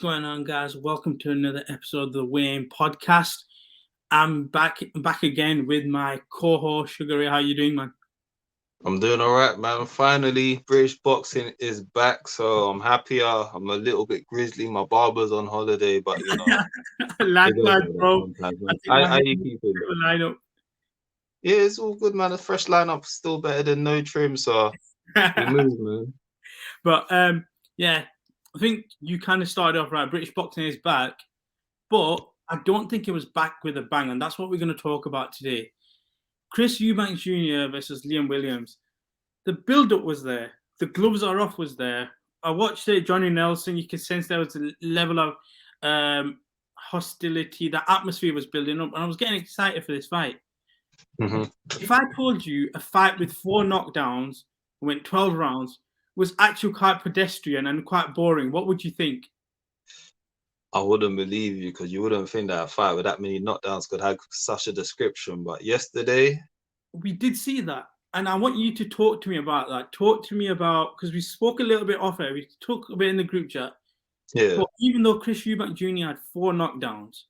going on, guys? Welcome to another episode of the Weigh-In podcast. I'm back again with my co-host Sugar Ray. How you doing, man? I'm doing all right, man. Finally, British boxing is back, so I'm happier. I'm a little bit grizzly. My barber's on holiday, but Likewise, bro. sometimes, I man. think my How head you is keeping? a lineup. Yeah, it's all good, man. A fresh lineup, still better than no trim, so we move, man. But yeah, I think you kind of started off right. British boxing is back, but I don't think it was back with a bang, and that's what we're going to talk about today. Chris Eubank JR versus Liam Williams. The build-up was there. The gloves are off was there. I watched it, Johnny Nelson. You could sense there was a level of hostility. The atmosphere was building up, and I was getting excited for this fight. Mm-hmm. If I told you a fight with 4 knockdowns, went 12 rounds, was actually quite pedestrian and quite boring, what would you think? I wouldn't believe you because you wouldn't think that a fight with that many knockdowns could have such a description. But yesterday, We did see that. And I want you to talk to me about that. Talk to me about, because we spoke a little bit off air, we talked a bit in the group chat. yeah. But even though Chris Eubank Jr. had 4 knockdowns,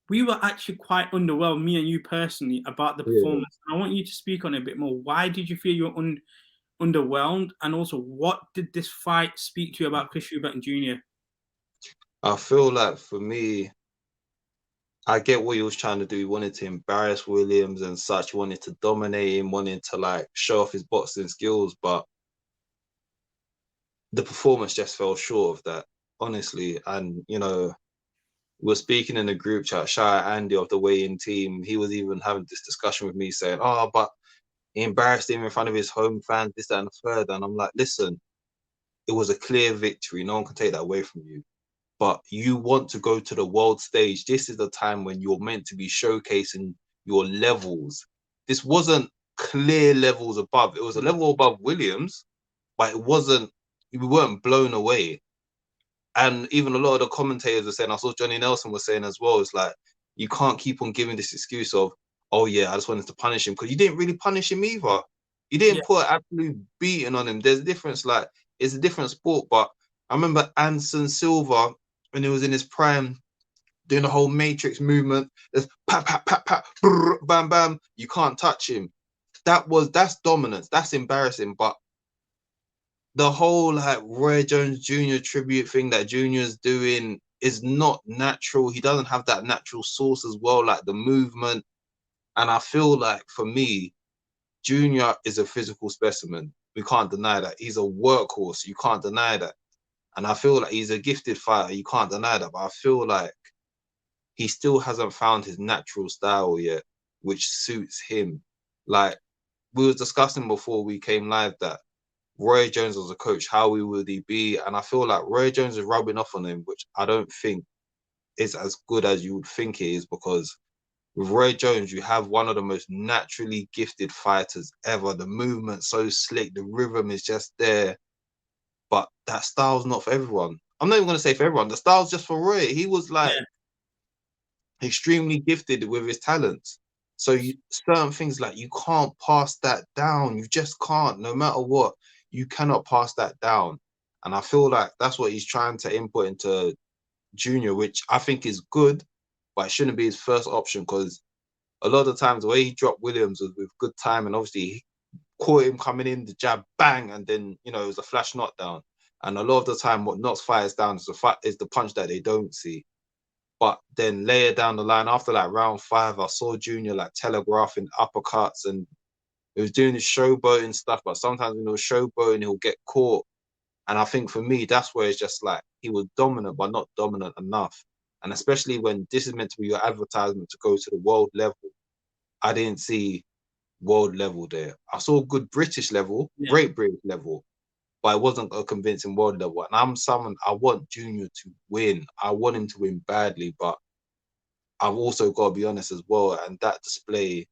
we were actually quite underwhelmed, me and you personally, about the performance. And I want you to speak on it a bit more. Why did you feel you were underwhelmed? And also, what did this fight speak to you about Chris Eubank Jr.? I feel like for me, I get what he was trying to do. He wanted to embarrass Williams and such. He wanted to dominate him, wanted to like show off his boxing skills, but the performance just fell short of that, honestly. And we're speaking in the group chat. Shout out Andy of the weigh-in team. He was even having this discussion with me, saying, "Oh, but he embarrassed him in front of his home fans, this, that, and the third." And I'm like, listen, it was a clear victory. No one can take that away from you. But you want to go to the world stage. This is the time when you're meant to be showcasing your levels. This wasn't clear levels above. It was a level above Williams, but we weren't blown away. And even a lot of the commentators were saying, I saw Johnny Nelson was saying as well, it's like, you can't keep on giving this excuse of, oh yeah, I just wanted to punish him, because you didn't really punish him either. You didn't put an absolute beating on him. There's a difference, like, it's a different sport. But I remember Anderson Silva, when he was in his prime, doing the whole matrix movement, there's pat, pat, pat, pat, brr, bam, bam, you can't touch him. That's dominance, that's embarrassing. But the whole like Roy Jones Jr. tribute thing that Junior's doing is not natural. He doesn't have that natural source as well, like the movement. And I feel like for me, Junior is a physical specimen. We can't deny that. He's a workhorse. You can't deny that. And I feel like he's a gifted fighter. You can't deny that. But I feel like he still hasn't found his natural style yet, which suits him. Like we were discussing before we came live that Roy Jones was a coach, how would he be? And I feel like Roy Jones is rubbing off on him, which I don't think is as good as you would think it is, because with Roy Jones, you have one of the most naturally gifted fighters ever. The movement's so slick, the rhythm is just there. But that style's not for everyone. I'm not even going to say for everyone. The style's just for Roy. He was like extremely gifted with his talents. So certain things like you can't pass that down. You just can't, no matter what. You cannot pass that down. And I feel like that's what he's trying to input into Junior, which I think is good, but it shouldn't be his first option, because a lot of the times the way he dropped Williams was with good time, and obviously he caught him coming in, the jab, bang, and then, it was a flash knockdown. And a lot of the time what knocks fighters down is the punch that they don't see. But then later down the line, after like round 5, I saw Junior like telegraphing uppercuts, and he was doing his showboating stuff, but sometimes when he was showboating, he'll get caught. And I think for me, that's where it's just like he was dominant, but not dominant enough. And especially when this is meant to be your advertisement to go to the world level, I didn't see world level there. I saw good British level, great British level, but it wasn't a convincing world level. And I want Junior to win. I want him to win badly, but I've also got to be honest as well. And that display,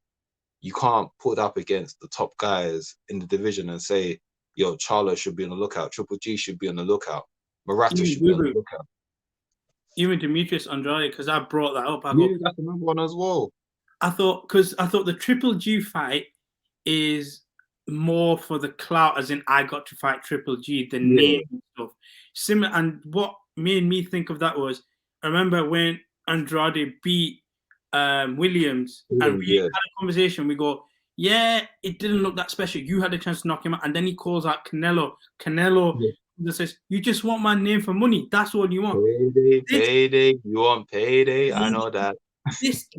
you can't put up against the top guys in the division and say, yo, Charlo should be on the lookout, Triple G should be on the lookout, Murata should be on the lookout. Even Demetrius Andrade, because I brought that up. That's another one as well. I thought the Triple G fight is more for the clout, as in I got to fight Triple G, the name and stuff. Similar, and what made me think of that was, I remember when Andrade beat Williams, and we Yeah, had a conversation. We go, yeah, it didn't look that special. You had a chance to knock him out, and then he calls out Canelo. Canelo yeah. just says, "You just want my name for money. That's all you want." Payday, This payday. You want payday? I know that.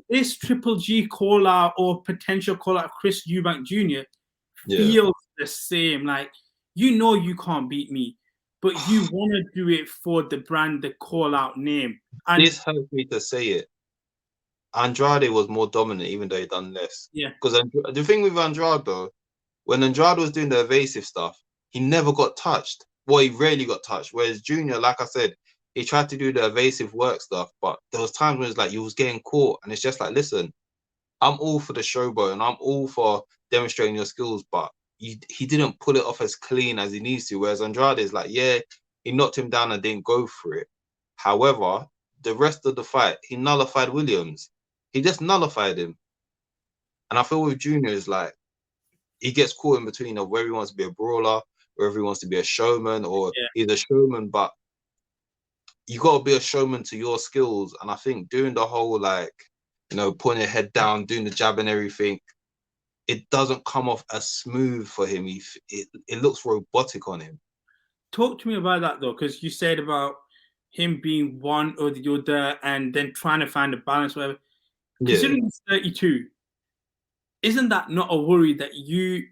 this Triple G call out or potential call out of Chris Eubank Jr. Yeah. feels the same. Like, you know you can't beat me, but you want to do it for the brand, the call out name. And This hurts me to say it. Andrade was more dominant, even though he done less. yeah, Because the thing with Andrade, though, when Andrade was doing the evasive stuff, he never got touched. Well, he rarely got touched. Whereas Junior, like I said, he tried to do the evasive work stuff, but there was times when it's like he was getting caught, and it's just like, listen, I'm all for the showboat and I'm all for demonstrating your skills, but he didn't pull it off as clean as he needs to. Whereas Andrade is like, yeah, he knocked him down and didn't go for it. However, the rest of the fight, he nullified Williams. He just nullified him. And I feel with Junior is like, he gets caught in between of where he wants to be a brawler, whether he wants to be a showman, or yeah. he's a showman, but you got to be a showman to your skills. And I think doing the whole, like, putting your head down, doing the jab and everything, it doesn't come off as smooth for him. It looks robotic on him. Talk to me about that though, because you said about him being one or the other, and then trying to find a balance. Whatever. Yeah, Considering he's 32, isn't that not a worry that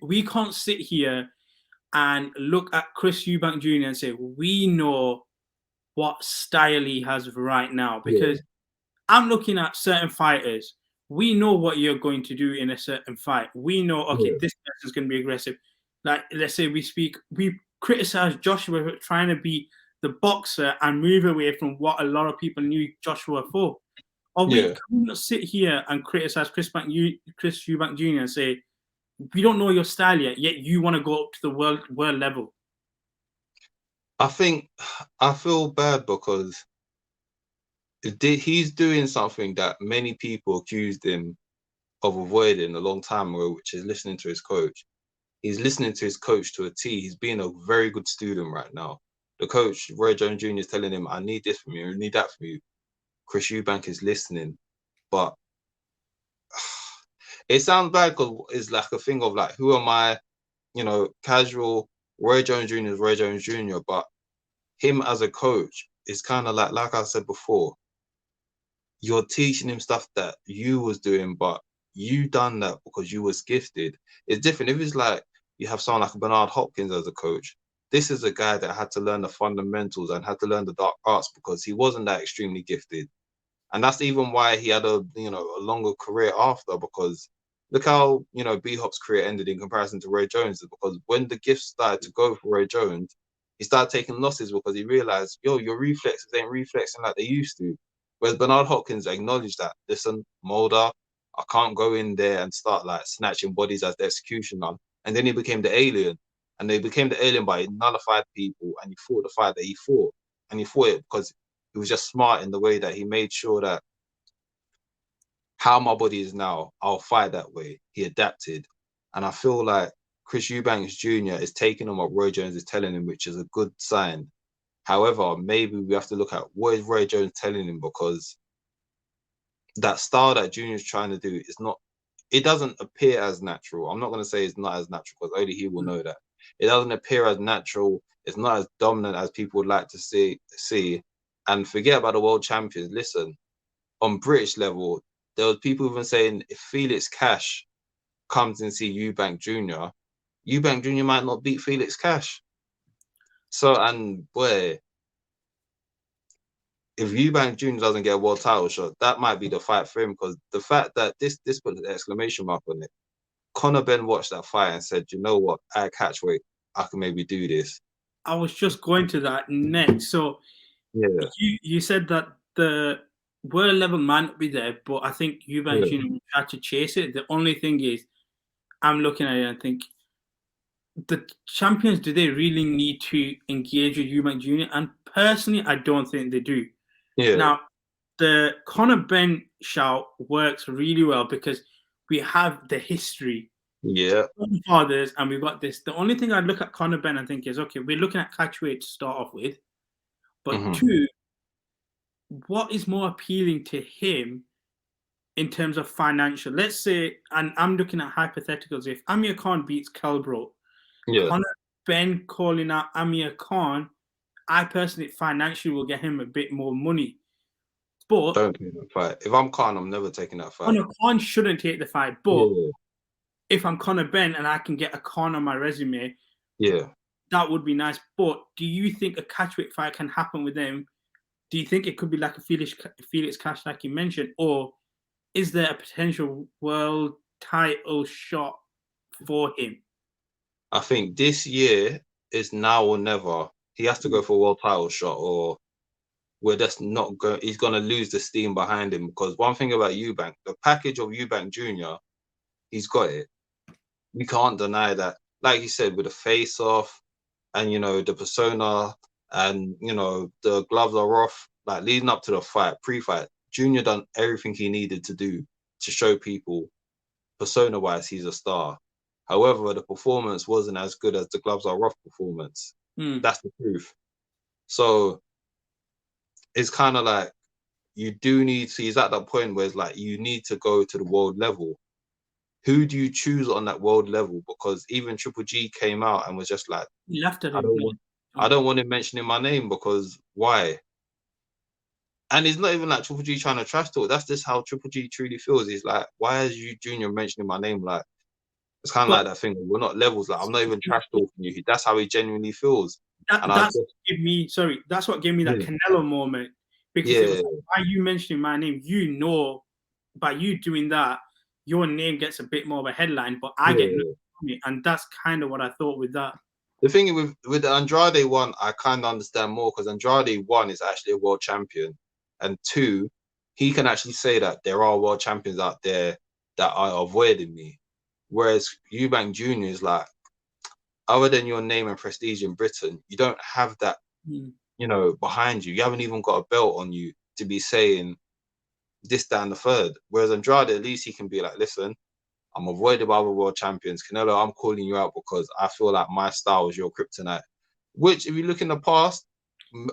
we can't sit here and look at Chris Eubank Jr. and say we know what style he has right now? yeah, Because I'm looking at certain fighters. We know what you're going to do in a certain fight. We know, okay, yeah, this person's going to be aggressive. Like, let's say we criticize Joshua for trying to be the boxer and move away from what a lot of people knew Joshua for. Or we yeah. can not sit here and criticize Chris Eubank Jr. and say, we don't know your style yet you want to go up to the world level. I think I feel bad because he's doing something that many people accused him of avoiding a long time ago, which is listening to his coach. He's listening to his coach to a T. He's being a very good student right now. The coach, Roy Jones Jr., is telling him, I need this from you, I need that from you. Chris Eubank is listening. But it sounds bad because it's like a thing of like, who am I? Casual. Roy Jones Jr. is Roy Jones Jr., but him as a coach is kind of like I said before, you're teaching him stuff that you was doing, but you done that because you was gifted. It's different. If it's like you have someone like Bernard Hopkins as a coach, this is a guy that had to learn the fundamentals and had to learn the dark arts because he wasn't that extremely gifted. And that's even why he had a longer career after, because look how, B-Hop's career ended in comparison to Roy Jones, because when the gifts started to go for Roy Jones, he started taking losses because he realized, your reflexes ain't reflexing like they used to. Whereas Bernard Hopkins acknowledged that, listen, Mulder, I can't go in there and start like snatching bodies as the executioner. And then he became the alien. And they became the alien by nullified people, and he fought the fight that he fought. And he fought it because he was just smart in the way that he made sure that how my body is now, I'll fight that way. He adapted. And I feel like Chris Eubanks Jr. is taking on what Roy Jones is telling him, which is a good sign. However, maybe we have to look at what is Roy Jones telling him, because that style that Junior is trying to do is not, it doesn't appear as natural. I'm not going to say it's not as natural because only he will know that. It doesn't appear as natural. It's not as dominant as people would like to see. And forget about the world champions. Listen, on British level, there was people even saying if Felix Cash comes and see Eubank Jr., Eubank Jr. might not beat Felix Cash. So, and boy, if Eubank Jr. doesn't get a world title shot, that might be the fight for him, because the fact that this put an exclamation mark on it. Conor Ben watched that fight and said, you know what, at catchweight, I can maybe do this. I was just going to that next. So Yeah, you said that the world level might not be there, but I think Eubank yeah, Jr. tried to chase it. The only thing is, I'm looking at it and think, the champions, do they really need to engage with Eubank Jr.? And personally, I don't think they do. yeah, Now, the Conor Ben shout works really well because we have the history, yeah, fathers, and we've got this. The only thing I'd look at Conor Ben and think is, okay, we're looking at catchweight to start off with. But Mhm. two, what is more appealing to him in terms of financial? Let's say, and I'm looking at hypotheticals. If Amir Khan beats Kelbro, Yeah. Conor Ben calling out Amir Khan, I personally financially will get him a bit more money. But Don't take that fight. If I'm Khan, I'm never taking that fight. Conor Khan shouldn't take the fight. But Yeah. if I'm Conor Ben and I can get a Khan on my resume, Yeah. that would be nice. But do you think a catchweight fight can happen with him? Do you think it could be like a Felix Cash, like you mentioned, or is there a potential world title shot for him? I think this year is now or never. He has to go for a world title shot, or we're just not going. He's gonna lose the steam behind him, because one thing about Eubank, the package of Eubank Jr., he's got it. We can't deny that. Like you said, with the face off, and the persona, and the gloves are off. Like leading up to the fight, pre-fight, Junior done everything he needed to do to show people, persona-wise, he's a star. However, the performance wasn't as good as the gloves are off performance. That's the truth. So it's kind of like you do need to. He's at that point where it's like you need to go to the world level. Who do you choose on that world level? Because even Triple G came out and was just like, He left it. I don't want him mentioning my name, because why? And it's not even like Triple G trying to trash talk. That's just how Triple G truly feels. He's like, why is you Junior mentioning my name? Like, it's kind of But like that thing. We're not levels. Like, I'm not even trash talking you. That's how he genuinely feels. And I that's just, that's what gave me that yeah, Canelo moment, because it yeah, was like, by you mentioning my name, by you doing that, your name gets a bit more of a headline, but I get yeah. nothing from it, and that's kind of what I thought with that. The thing with the Andrade one, I kind of understand more, because Andrade, one, is actually a world champion, and two, he can actually say that there are world champions out there that are avoiding me. Whereas Eubank Jr. is like, other than your name and prestige in Britain, you don't have that, behind you. You haven't even got a belt on you to be saying this, that, and the third. Whereas Andrade, at least he can be like, listen, I'm avoided by other world champions. Canelo, I'm calling you out because I feel like my style is your kryptonite. Which, if you look in the past,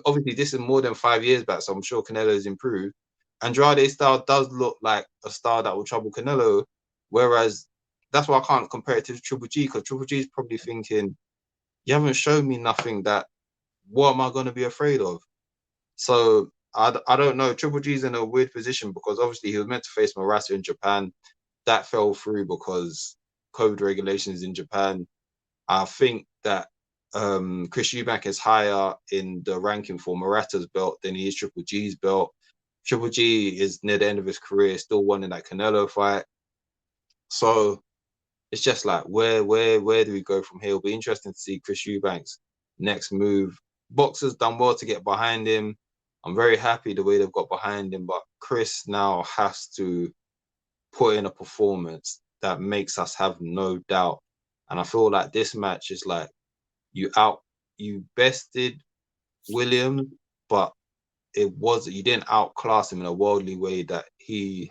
obviously this is more than 5 years back, so I'm sure Canelo has improved. Andrade's style does look like a style that will trouble Canelo, whereas that's why I can't compare it to Triple G, because Triple G is probably thinking, you haven't shown me nothing that, what am I going to be afraid of? So I don't know. Triple G's in a weird position, because obviously he was meant to face Morata in Japan. That fell through because COVID regulations in Japan. I think that Chris Eubank is higher in the ranking for Morata's belt than he is Triple G's belt. Triple G is near the end of his career, still wanting that Canelo fight. So it's just like, where do we go from here? It'll be interesting to see Chris Eubank's next move. Boxers done well to get behind him. I'm very happy the way they've got behind him, but Chris now has to put in a performance that makes us have no doubt. And I feel like this match is like, you bested Williams, but you didn't outclass him in a worldly way that he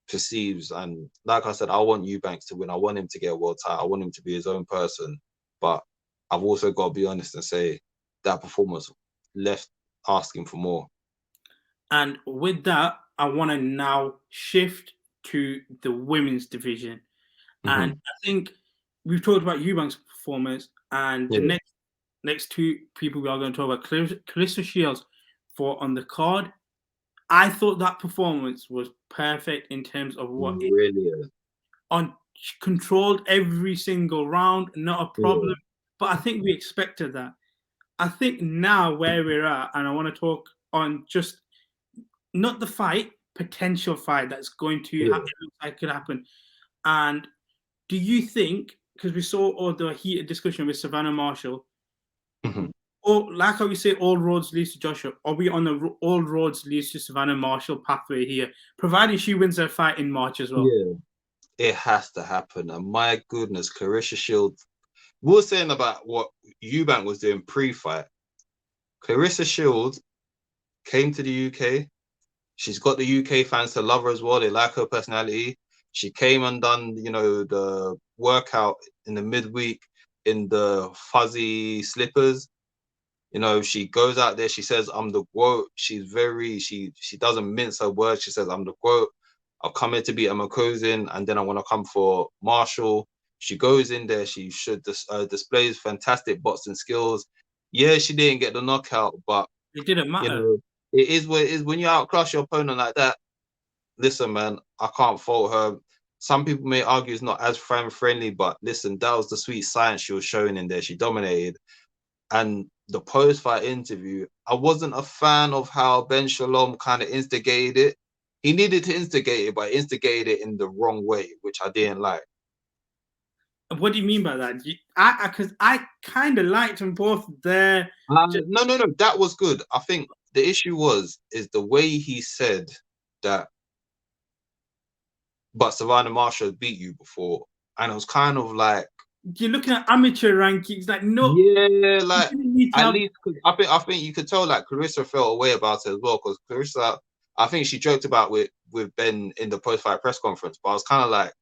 perceives. And like I said, I want Eubanks to win. I want him to get a world title. I want him to be his own person. But I've also got to be honest and say that performance left asking for more. And with that, I want to now shift to the women's division. And I think we've talked about Eubank's performance, and the next two people we are going to talk about, Claressa Shields for on the card. I thought that performance was perfect in terms of what it really is. Controlled every single round, not a problem. But I think we expected that. I think now where we're at, and I want to talk on just not the fight, potential fight that's going to happen, that could happen. And do you think, because we saw all the heated discussion with Savannah Marshall, or like how we say, all roads lead to Joshua, are we on the all roads leads to Savannah Marshall pathway here, providing she wins her fight in March as well? Yeah, it has to happen. And my goodness, Claressa Shields. We were saying about what Eubank was doing pre-fight. Claressa Shields came to the UK. She's got the UK fans to love her as well. They like her personality. She came and done, the workout in the midweek in the fuzzy slippers. You know, she goes out there, she says, I'm the GOAT. She's very, she doesn't mince her words. She says, I'm the GOAT. I've come here to beat Emma Kozin, and then I want to come for Marshall. She goes in there, she should displays fantastic boxing skills. Yeah, she didn't get the knockout, but It didn't you matter. know, it is what it is. When you outclass your opponent like that, listen, man, I can't fault her. Some people may argue it's not as fan friendly, but listen, that was the sweet science she was showing in there. She dominated. And the post-fight interview, I wasn't a fan of how Ben Shalom kind of instigated it. He needed to instigate it, but instigated it in the wrong way, which I didn't like. What do you mean by that? Because I kind of liked them both there. No, that was good. I think the issue is the way he said that, but Savannah Marshall beat you before. And it was kind of like, you're looking at amateur rankings, like no, yeah, like at have... least I think you could tell like Claressa felt away about it as well, because Claressa, I think she joked about with Ben in the post-fight press conference, but I was kind of like,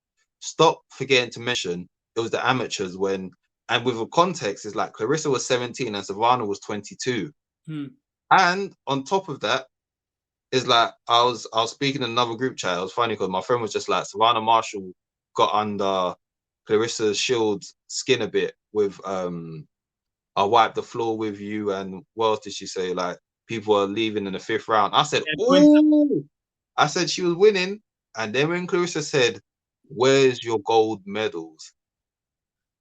stop forgetting to mention it was the amateurs when, and with a context, is like Claressa was 17 and Savannah was 22, and on top of that, is like I was speaking in another group chat. It was funny because my friend was just like, Savannah Marshall got under Claressa Shields' skin a bit with I wiped the floor with you, and what else did she say? Like, people are leaving in the 5th round. I said, ooh, I said she was winning. And then when Claressa said, where's your gold medals?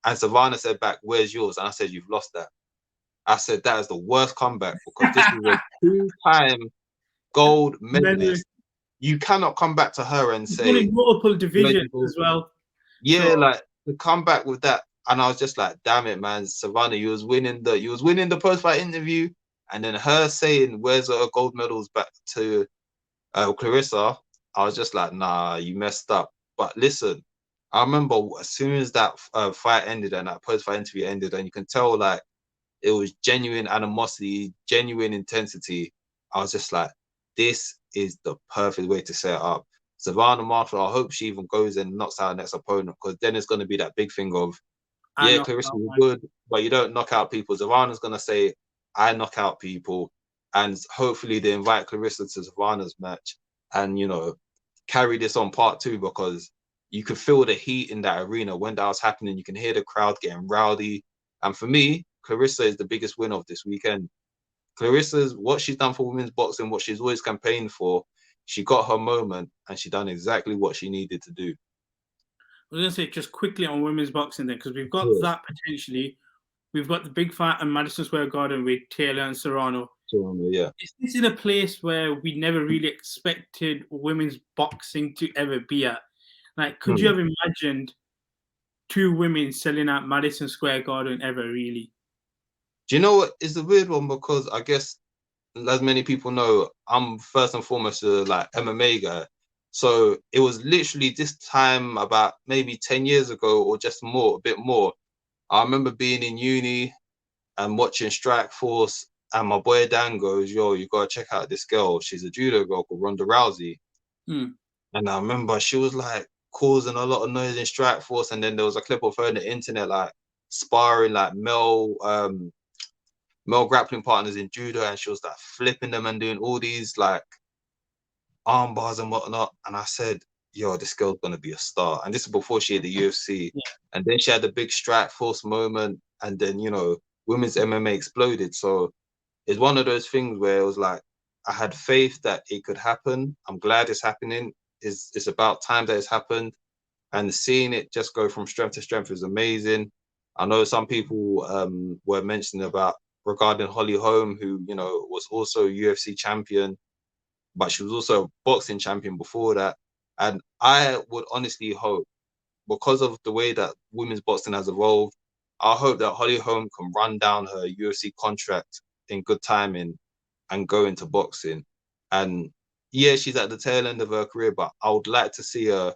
And Savannah said back, where's yours? And I said, you've lost that. I said, that is the worst comeback, because this is a 2-time gold medalist. You cannot come back to her and say multiple divisions as well. Yeah, so, like to come back with that, and I was just like, damn it, man, Savannah, you was winning the post-fight interview, and then her saying, where's her gold medals back to Claressa? I was just like, nah, you messed up. But listen, I remember as soon as that fight ended and that post-fight interview ended, and you can tell like it was genuine animosity, genuine intensity. I was just like, this is the perfect way to set it up. Savannah Marshall, I hope she even goes and knocks out her next opponent, because then it's going to be that big thing of, yeah, Claressa was good, but you don't knock out people. Savannah's going to say, I knock out people. And hopefully they invite Claressa to Savannah's match and, you know, carry this on part 2, because you could feel the heat in that arena when that was happening. You can hear the crowd getting rowdy. And for me, Claressa is the biggest winner of this weekend. Claressa's, what she's done for women's boxing, what she's always campaigned for, she got her moment and she done exactly what she needed to do. I was going to say just quickly on women's boxing then, because we've got that potentially. We've got the big fight in Madison Square Garden with Taylor and Serrano. Yeah. Is this in a place where we never really expected women's boxing to ever be at? Like, could you have imagined 2 women selling out Madison Square Garden ever, really? Do you know what is the weird one? Because I guess, as many people know, I'm first and foremost a like MMA guy. So it was literally this time about maybe 10 years ago or just more, a bit more. I remember being in uni and watching Strike Force, and my boy Dan goes, yo, you gotta check out this girl. She's a judo girl called Ronda Rousey. And I remember she was like causing a lot of noise in Strike Force, and then there was a clip of her on the internet like sparring like male grappling partners in judo, and she was like flipping them and doing all these like arm bars and whatnot. And I said, yo, this girl's gonna be a star. And this is before she had the UFC. And then she had the big Strike Force moment, and then, you know, women's MMA exploded. So it's one of those things where it was like, I had faith that it could happen. I'm glad it's happening. It's about time that it's happened. And seeing it just go from strength to strength is amazing. I know some people were mentioning about regarding Holly Holm, who, you know, was also a UFC champion, but she was also a boxing champion before that. And I would honestly hope, because of the way that women's boxing has evolved, I hope that Holly Holm can run down her UFC contract in good timing and go into boxing. And yeah, she's at the tail end of her career, but I would like to see her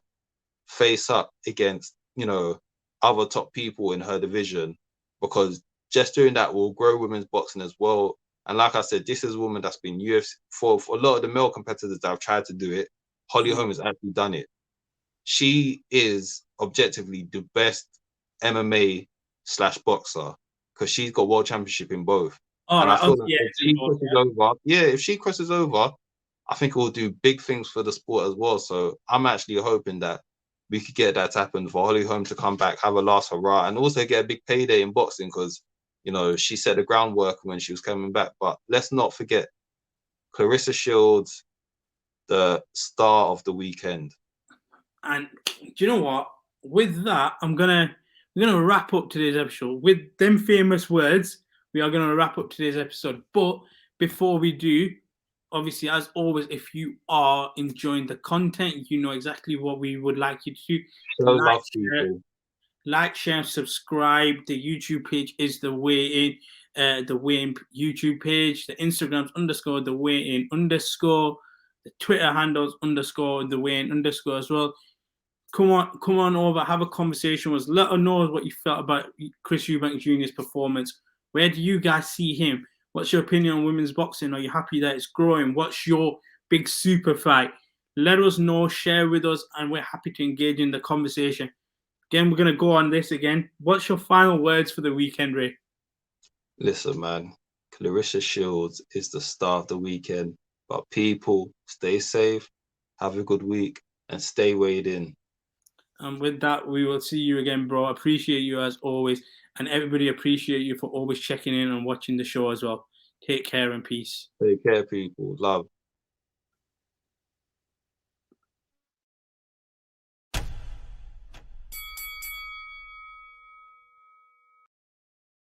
face up against, you know, other top people in her division, because just doing that will grow women's boxing as well. And like I said, this is a woman that's been UFC for a lot of the male competitors that have tried to do it. Holly Holm has actually done it. She is objectively the best MMA/boxer, because she's got world championship in both. All And I right. feel Okay. like Yeah. if It's she involved, crosses over, yeah, if she crosses over, I think it will do big things for the sport as well. So I'm actually hoping that we could get that to happen for Holly Holm to come back, have a last hurrah, and also get a big payday in boxing because, you know, she set the groundwork when she was coming back. But let's not forget Claressa Shields, the star of the weekend. And do you know what? With that, we're gonna wrap up today's episode with them famous words. We are gonna wrap up today's episode. But before we do, obviously, as always, if you are enjoying the content, you know exactly what we would like you to do. Show Like, love, people. share, subscribe. The YouTube page is the way in. The way in YouTube page. The Instagram's underscore the way in underscore. The Twitter handles underscore the way in underscore as well. Come on over, have a conversation with us. Let us know what you felt about Chris Eubank Jr.'s performance. Where do you guys see him? What's your opinion on women's boxing? Are you happy that it's growing? What's your big super fight? Let us know, share with us, and we're happy to engage in the conversation. Again, we're going to go on this again. What's your final words for the weekend, Ray? Listen, man, Claressa Shields is the star of the weekend. But people, stay safe, have a good week, and stay weighed in. And with that, we will see you again, bro. Appreciate you as always. And everybody appreciate you for always checking in and watching the show as well. Take care and peace. Take care, people. Love.